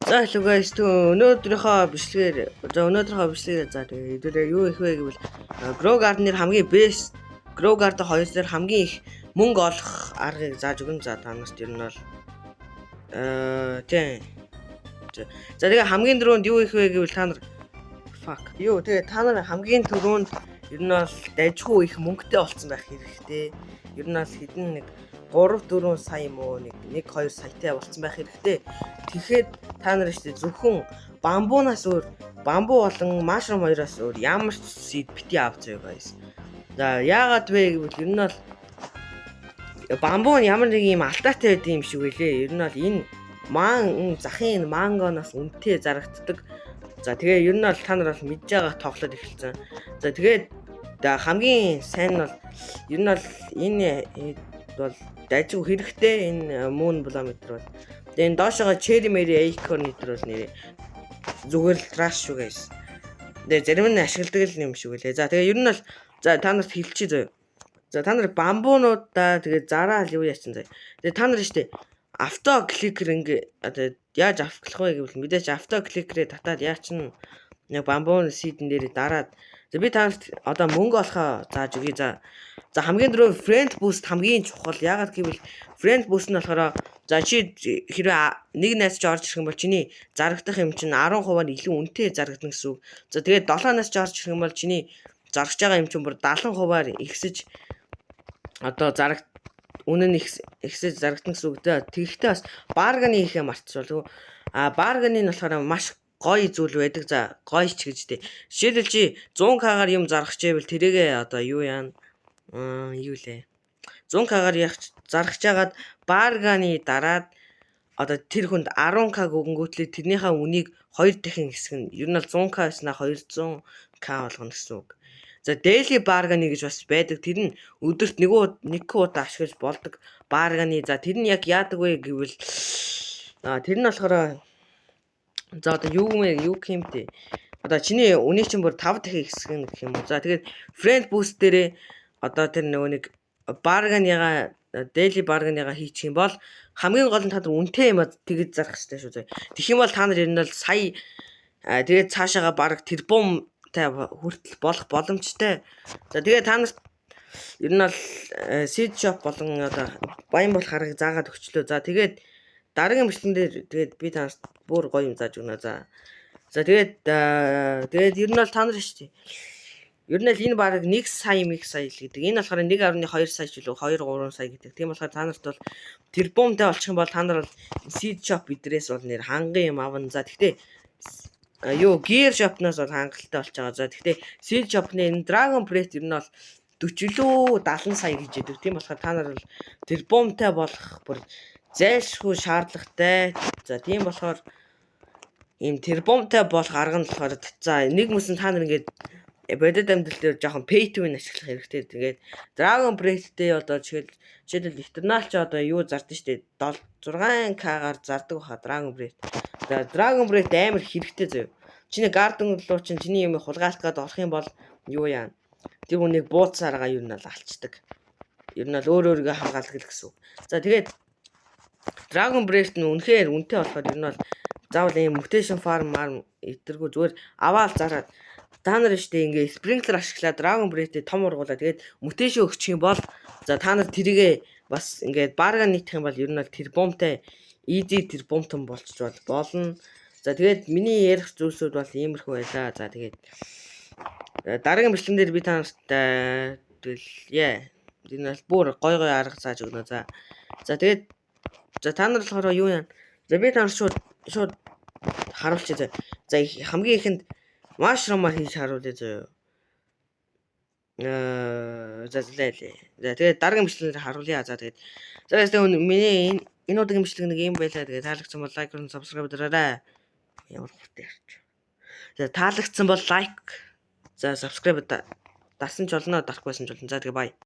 За hello guys, өнөөдрийнхөө бичлэгээр за тэгээ юу их вэ гэвэл Grow Garden-ээр хамгийн best Grow Garden 2 дээр хамгийн их мөнгө олох аргыг зааж өгнө. За та нарт ер нь бол тийм. За тэгээ хамгийн дөрөнд юу их вэ гэвэл та нар тэгээ та нар хамгийн түрүүнд ер нь бол дайжгүй их мөнгөтэй болсон байх хэрэгтэй. Ер нь бол хэдэн нэг 3-4 сая юм уу 1-2 саятай болсон байх хэрэгтэй. Тэгэхэд та нар ихтэй зөвхөн бамбуунаас өөр бамбу болон mushroom хоёроос өөр ямар ч seed бити авч байгаа guys. За яагаад вэ гэвэл ер нь бол бамбу нь ямар нэг юм алтаатай байдаг юм шиг байлээ. Ер нь бол энэ захын мангоноос үнэтэй зарагддаг. За тэгээ ер нь бол та нар бол мэдж байгаа тоглоод эхэлсэн. За тэгээд хамгийн сайн нь бол ер нь бол энэ бол дайжгүй хэрэгтэй энэ moon blometer бол. Тэгээ энэ доошогоо cherry mary acorn нэтер бол нэрээ зүгээр л trash шүү guys. Тэгээ зарим нь ашигладаг л юм шиг үлээ. За тэгээ ер нь бол за та нарт хэлчихье заяа. За та нар бамбуунуудаа тэгээ зараа юу яачин заяа. Тэгээ та нар штэ авто кликер ингээ яаж авах вэ гэвэл мэдээч авто кликерээ татаад яачин яг бамбуун seed-эн дээр дараад би та нарт одоо мөнгө олохоо зааж өгье. За хамгийн дөрөв friend boost хамгийн чухал. Яагаад гэвэл friend boost нь болохоор за чи хэрвээ нэг найз ч орж ирэх юм бол чиний зарагдах юм чинь 10%-аар илүү үнэтэй зарагдана гэсэн үг. За тэгээд 7 найз ч орж ирэх юм бол чиний зарж байгаа юм чинь бүр 70%-аар ихсэж одоо үнэн нь ихсэж зарагдана гэсэн үг. Тэгэхдээ бас барганы хийхээ мартчихвал. Барганы нь болохоор маш гоё зүйл байдаг. За гоё ч гэж дээ. Жишээлбэл чи 100k-аар юм зарах чивэл тэрийгээ одоо юу яана юу лээ 100k-аар зарах чагаад барганы дараад одоо тэр хүнд 10k өгөнгүүтлээ тэрнийхээ үнийг 2 дахин хэсэг нь ер нь бол 100k байснаа 200k болгоно гэсэн үг. За daily bargain гэж бас байдаг. Тэр нь өдөрт нэг удаа ашиглаж болдог барганы. За тэр нь яг яадаг вэ гэвэл тэр нь болохоор за одоо юу гэмтэй одоо чиний үнийг чинь бүр 5 дахин хэсэг нь гэх юм уу. За тэгээд friend boost дээрээ одоо тэр нөгөө нэг барганыгаа daily bargain-ыгаа хийчих юм бол хамгийн гол нь та нар үнэтэй юм тэгж зарах хэрэгтэй шүү. Тэгэх юм бол та нар ер нь бол сая тэгээд цаашаага баг тэрбумтай хүртэл болох боломжтой. За тэгээд та нарт ер нь бол seed shop болон одоо баян болох аргыг заагаад өгчлөө. За тэгээд дараагийн бичлэгэн дээр тэгээд би та нарт бүр гоё юм зааж өгнө. За тэгээд ер нь бол та нар шүү дээ. Ер нь л энэ баг 1 сая л гэдэг. Энэ болохоор 1.2 сая ч үлээ 2-3 сая гэдэг. Тийм болохоор та нарт бол тэрбумтай болчих юм бол та нар бол seed shop бидрээс бол нэр ханган юм авна. За тэгтээ gear shop-наас бол хангалттай болж байгаа. За тэгтээ seed shop-ны энэ dragon breath ер нь бол 40 70 сая гэж яддаг. Тийм болохоор та нар бол тэрбумтай болох бүр зайлшгүй шаардлагатай. За тийм болохоор ийм тэрбумтай болох арга нь болохоор за нэг mëсэн та нар ингээд бодит амьдрал дээр жоохон pay to win ашиглах хэрэгтэй. Тэгээд Dragon Breath-тэй одоо жишээлбэл Eternal ч одоо юу зардаг штэ 6k-гаар зардаг баха Dragon Breath. За Dragon Breath амар хэрэгтэй заяа. Чиний Garden руу чиний юм хулгайлт гээд орох юм бол юу яана. Тэр хүнийг бууцаараа юу нь алчдаг. Ер нь бол өөрийгөө хамгаалдаг гэсэн үг. За тэгээд Dragon Breath нь үнэхээр үнэтэй болохоор ер нь бол заавал ийм mutation farm эдэргүй зүгээр аваал зараад та нар штэ ингээ sprinkler ашиглаад Dragon Breath-ийг том ургуулад тэгээд mutation өгчих юм бол за та нар тэрийгээ бас ингээд баргаан нийтэх юм бол ер нь бол тэрбумтай easy тэрбумтон болчих болно. За тэгээд миний ярих зүйлсүүд бол иймэрхүү байлаа. За тэгээд дараагийн бичлэгэн дээр би та нарт энэ бол бүр гой арга зааж өгнө. За тэгээд та нар болохоор юу яана. За би та нарт шууд харуулчих. За хамгийн ихэнд mushroom-аар хийж харуулъя зөө. За тэгээд дараагийн бичлэгээр харуулъя. За тэгээд миний энэ удаагийн бичлэг нэг юм байлаа. Тэгээд таалагдсан бол лайк and subscribe дараарай. Ямар хурдан ярьч. За таалагдсан бол лайк за subscribe дарсан ч болно, дарахгүйсэн ч болно. За тэгээд bye.